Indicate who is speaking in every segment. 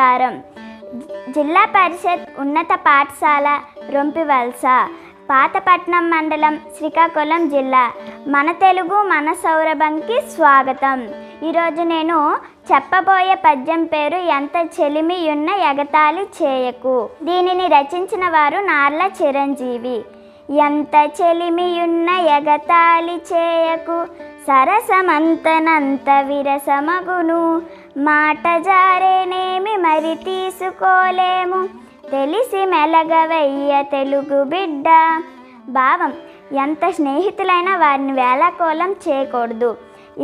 Speaker 1: నమస్కారం. జిల్లా పరిషత్ ఉన్నత పాఠశాల రొంపివలస, పాతపట్నం మండలం, శ్రీకాకుళం జిల్లా. మన తెలుగు మన సౌరభంకి స్వాగతం. ఈరోజు నేను చెప్పబోయే పద్యం పేరు ఎంత చెలిమియున్న ఎగతాళి చేయకు. దీనిని రచించిన వారు నార్ల చిరంజీవి. ఎంత చెలిమియున్న ఎగతాళి చేయకు, సరసమంతనంత విరసమగును. మాట జారేనేమి మరి తీసుకోలేము, తెలిసి మెలగవయ్య తెలుగు బిడ్డ. భావం: ఎంత స్నేహితులైనా వారిని వేళాకోళం చేయకూడదు.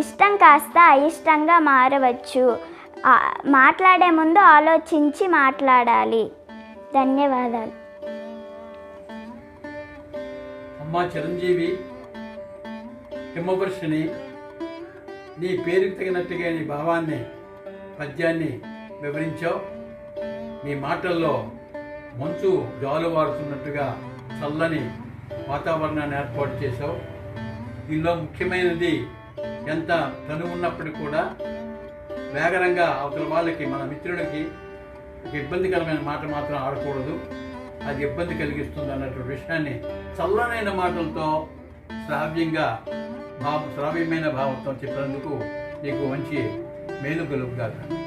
Speaker 1: ఇష్టం కాస్త అయిష్టంగా మారవచ్చు. మాట్లాడే ముందు ఆలోచించి మాట్లాడాలి. ధన్యవాదాలు.
Speaker 2: అమ్మా చిరంజీవి, హిమవర్షిని, నీ పేరుకు తగినట్టుగా నీ భావాన్ని, పద్యాన్ని వివరించావు. నీ మాటల్లో మంచు జాలువారుతున్నట్టుగా చల్లని వాతావరణాన్ని ఏర్పాటు చేశావు. దీనిలో ముఖ్యమైనది, ఎంత తను ఉన్నప్పటికీ కూడా వేగరంగా అవతల వాళ్ళకి, మన మిత్రుడికి ఒక ఇబ్బందికరమైన మాట మాత్రం ఆడకూడదు, అది ఇబ్బంది కలిగిస్తుంది అన్నటువంటి విషయాన్ని చల్లనైన మాటలతో శ్రావ్యమైన భావంతో చెప్పినందుకు నీకు మంచి మేలు కలుగుగాక.